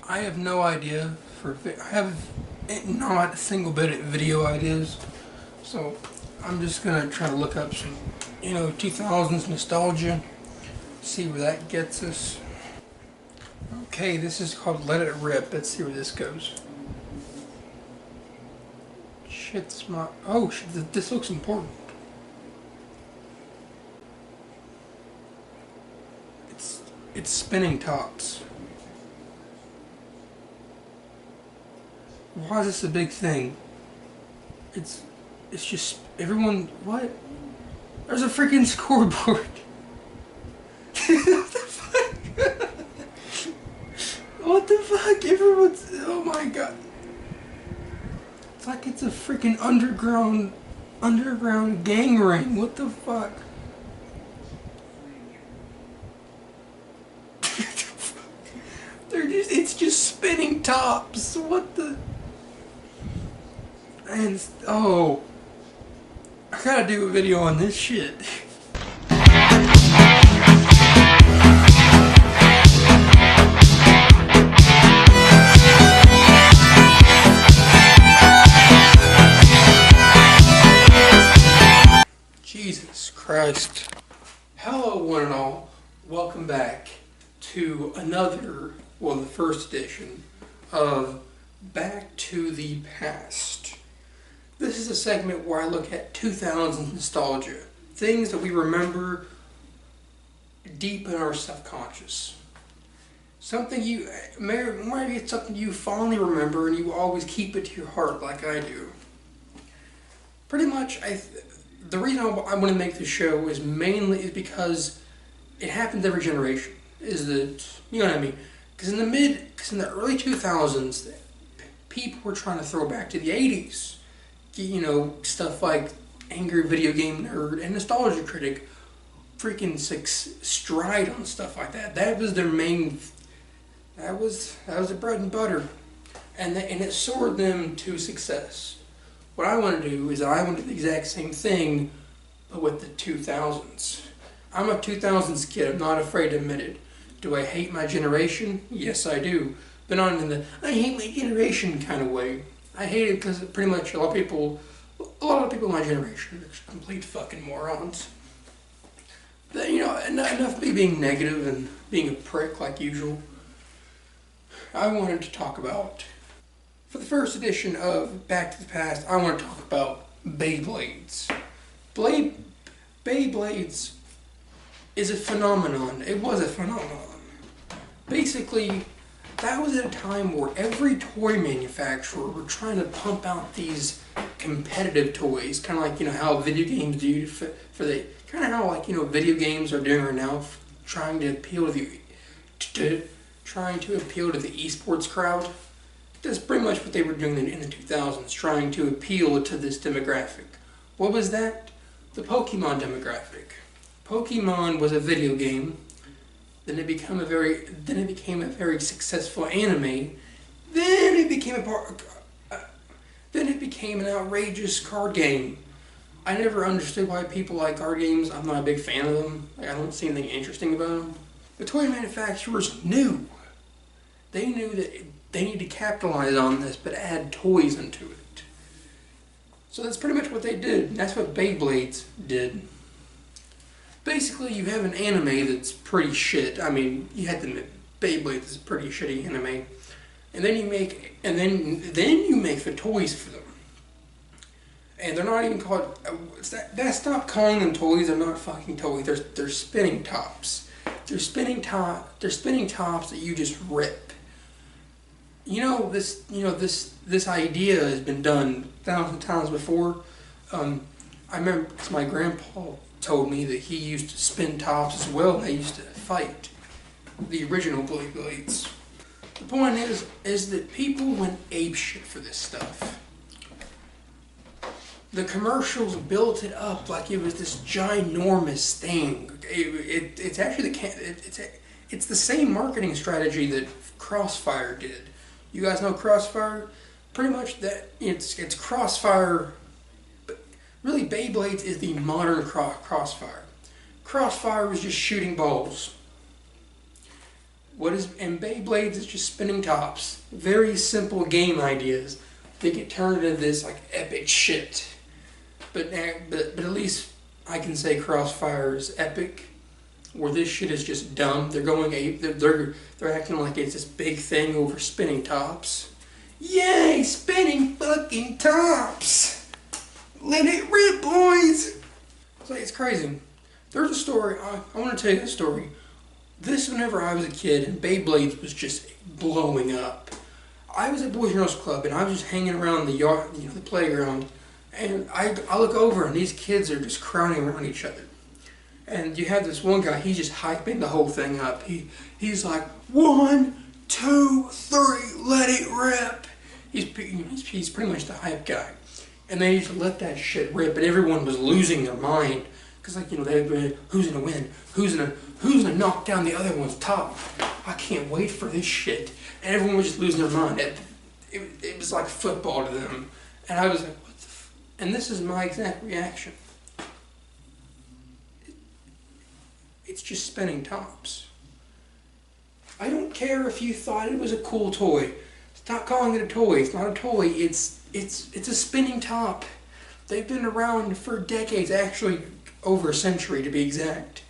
I have no idea I have not a single bit of video ideas, so I'm just gonna try to look up some, 2000s nostalgia, see where that gets us. Okay, this is called Let It Rip. Let's see where this goes. Oh shit, this looks important. It's spinning tops. Why is this a big thing? It's just everyone. What? There's a freaking scoreboard. What the fuck? What the fuck? Everyone's. Oh my god. It's like it's a freaking underground gang ring. What the fuck? It's just spinning tops. What the? And oh, I gotta do a video on this shit. Jesus Christ. Hello one and all, welcome back to the first edition of Back to the Past. This is a segment where I look at 2000s nostalgia, things that we remember deep in our subconscious. Maybe it's something you fondly remember and you always keep it to your heart like I do. Pretty much, the reason I want to make this show is because it happens every generation. Is that, you know what I mean? Because in the early 2000s, people were trying to throw back to the 80s. Stuff like Angry Video Game Nerd and Nostalgia Critic freaking stride on stuff like that. That was their main, that was the bread and butter. And it soared them to success. What I want to do is I want to do the exact same thing, but with the 2000s. I'm a 2000s kid, I'm not afraid to admit it. Do I hate my generation? Yes, I do. But not in the, I hate my generation kind of way. I hate it because pretty much a lot of people in my generation are complete fucking morons. But, enough of me being negative and being a prick like usual. I wanted to talk about, for the first edition of Back to the Past, I want to talk about Beyblades. Beyblades is a phenomenon. It was a phenomenon. Basically, that was at a time where every toy manufacturer were trying to pump out these competitive toys, kind of like how video games do video games are doing right now, trying to appeal to the esports crowd. That's pretty much what they were doing in the 2000s, trying to appeal to this demographic. What was that? The Pokemon demographic. Pokemon was a video game. Then it became a very successful anime. Then it became an outrageous card game. I never understood why people like card games. I'm not a big fan of them. I don't see anything interesting about them. The toy manufacturers knew. They knew that they need to capitalize on this, but add toys into it. So that's pretty much what they did. And that's what Beyblades did. Basically, you have an anime that's pretty shit. I mean, you had to admit, Beyblades is a pretty shitty anime. And then you make the toys for them. And they're not even called. That's not calling them toys. They're not fucking toys. They're spinning tops. They're spinning tops that you just rip. This idea has been done 1,000 times before. I remember because my grandpa told me that he used to spin tops as well, and they used to fight the original Beyblades. The point is that people went apeshit for this stuff. The commercials built it up like it was this ginormous thing. It's the same marketing strategy that Crossfire did. You guys know Crossfire? Pretty much that it's Crossfire. Really, Beyblades is the modern Crossfire. Crossfire was just shooting balls. And Beyblades is just spinning tops. Very simple game ideas. They get turned into this like epic shit. But at least I can say Crossfire is epic. Where this shit is just dumb. They're acting like it's this big thing over spinning tops. Yay, spinning fucking tops! Let it rip, boys! It's crazy. There's a story, I want to tell you this story. This whenever I was a kid and Beyblades was just blowing up. I was at Boys and Girls Club and I was just hanging around the yard, the playground, and I look over and these kids are just crowding around each other. And you have this one guy, he's just hyping the whole thing up. He's like, 1, 2, 3, let it rip. He's pretty much the hype guy. And they used to let that shit rip, and everyone was losing their mind. Because who's gonna win? Who's gonna knock down the other one's top? I can't wait for this shit. And everyone was just losing their mind. It was like football to them. And I was like, what the f-? And this is my exact reaction. It's just spinning tops. I don't care if you thought it was a cool toy. Stop calling it a toy. It's not a toy. It's a spinning top. They've been around for decades, actually over a century to be exact.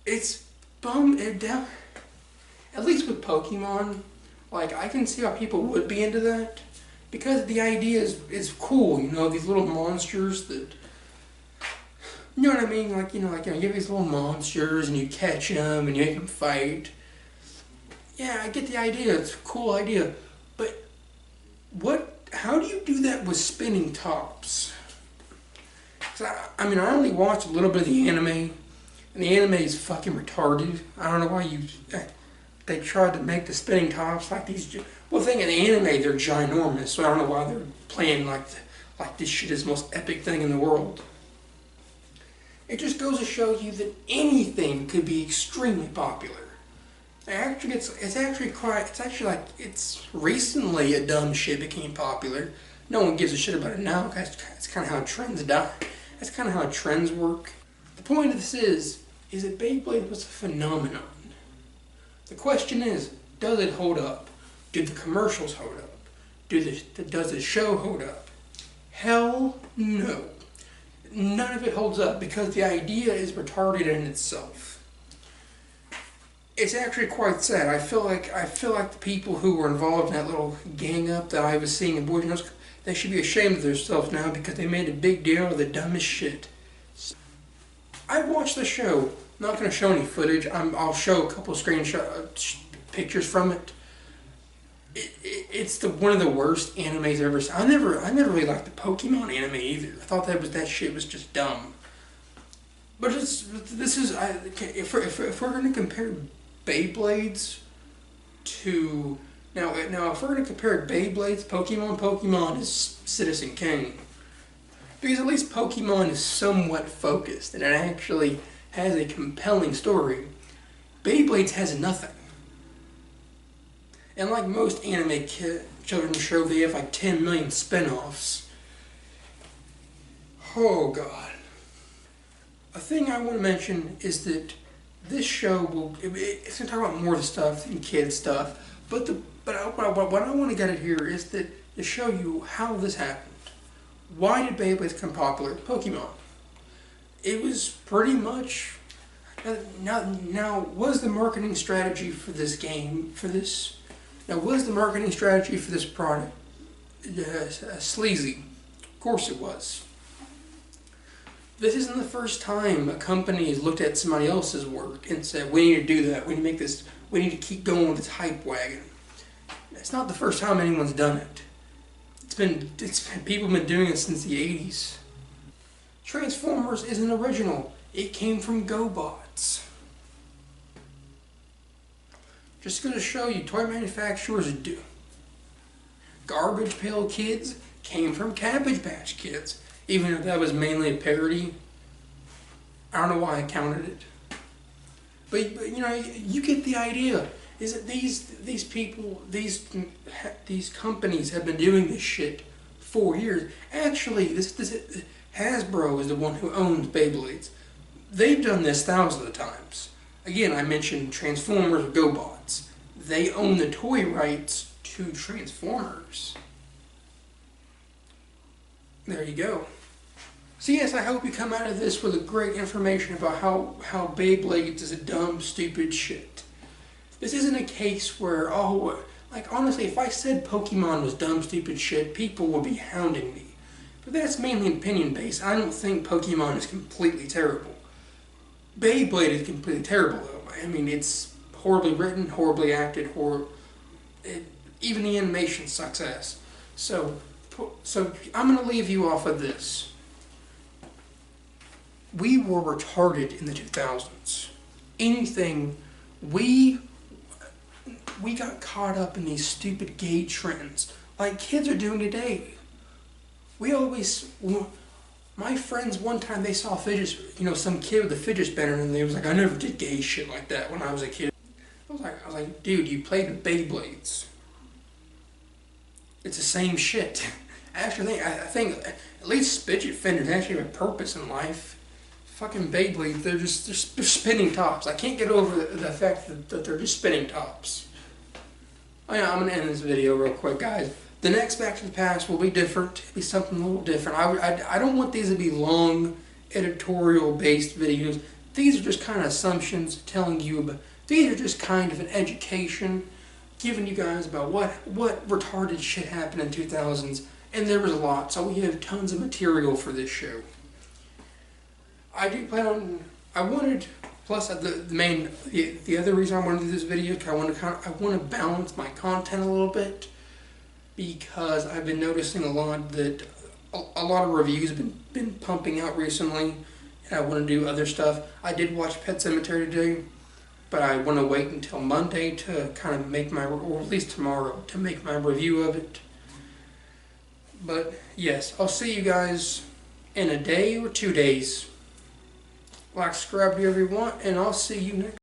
It's bummed it down. At least with Pokemon, like I can see how people would be into that because the idea is cool. These little monsters that. You know what I mean? You have these little monsters and you catch them and you make them fight. Yeah, I get the idea. It's a cool idea. But how do you do that with spinning tops? I only watched a little bit of the anime, and the anime is fucking retarded. I don't know why they tried to make the spinning tops like these. Well, the thing in the anime, they're ginormous, so I don't know why they're playing like this shit is the most epic thing in the world. It just goes to show you that anything could be extremely popular. It's recently a dumb shit became popular. No one gives a shit about it now. That's kind of how trends die. That's kind of how trends work. The point of this is that Beyblade was a phenomenon. The question is, does it hold up? Do the commercials hold up? Does the show hold up? Hell no. None of it holds up because the idea is retarded in itself. It's actually quite sad. I feel like the people who were involved in that little gang up that I was seeing in Boys and Girls, they should be ashamed of themselves now because they made a big deal of the dumbest shit. I watched the show. I'm not going to show any footage. I'll show a couple of pictures from it. It's one of the worst animes I've ever seen. I never really liked the Pokemon anime either. I thought that shit was just dumb. But if we're going to compare Beyblades to now if we're going to compare Beyblades, Pokemon is Citizen Kane, because at least Pokemon is somewhat focused and it actually has a compelling story. Beyblades has nothing. And like most anime children's show, they have like 10 million spin-offs. Oh God. A thing I want to mention is that this show it's going to talk about more of the stuff than kid stuff. But what I want to get at here is that to show you how this happened. Why did Beyblades become popular? Pokemon. It was pretty much. Now, was the marketing strategy for this game, was the marketing strategy for this product sleazy? Of course it was. This isn't the first time a company has looked at somebody else's work and said, we need to do that, we need to make this, we need to keep going with this hype wagon. It's not the first time anyone's done it. People have been doing it since the 80s. Transformers isn't original. It came from GoBots. Just going to show you, toy manufacturers do. Garbage Pail Kids came from Cabbage Patch Kids. Even if that was mainly a parody. I don't know why I counted it. But you get the idea. Is that these people, these companies have been doing this shit for years. Actually, Hasbro is the one who owns Beyblades. They've done this thousands of times. Again, I mentioned Transformers or GoBots. They own the toy rights to Transformers. There you go. So yes, I hope you come out of this with a great information about how Beyblades is a dumb, stupid shit. This isn't a case where, like honestly, if I said Pokemon was dumb, stupid shit, people would be hounding me. But that's mainly opinion based. I don't think Pokemon is completely terrible. Beyblade is completely terrible though. I mean, it's horribly written, horribly acted, even the animation sucks ass. So I'm going to leave you off of this. We were retarded in the 2000s. We got caught up in these stupid gay trends like kids are doing today. My friends one time they saw some kid with a fidget spinner and they was like, I never did gay shit like that when I was a kid. I was like, dude, you played with Beyblades. It's the same shit. Actually, I think at least fidget spinners actually have a purpose in life. Fucking Beyblades, they're spinning tops. I can't get over the fact that they're just spinning tops. Oh yeah, I'm going to end this video real quick, guys. The next Back to the Past will be different. It'll be something a little different. I don't want these to be long, editorial-based videos. These are just kind of assumptions telling you about... These are just kind of an education, giving you guys about what retarded shit happened in 2000s. And there was a lot, so we have tons of material for this show. I do plan on... Plus, the other reason I want to do this video is I want to balance my content a little bit, because I've been noticing a lot that a lot of reviews have been pumping out recently, and I want to do other stuff. I did watch Pet Sematary today, but I want to wait until Monday to kind of make or at least tomorrow, to make my review of it. But yes, I'll see you guys in a day or 2 days. Like, subscribe wherever you want, and I'll see you next.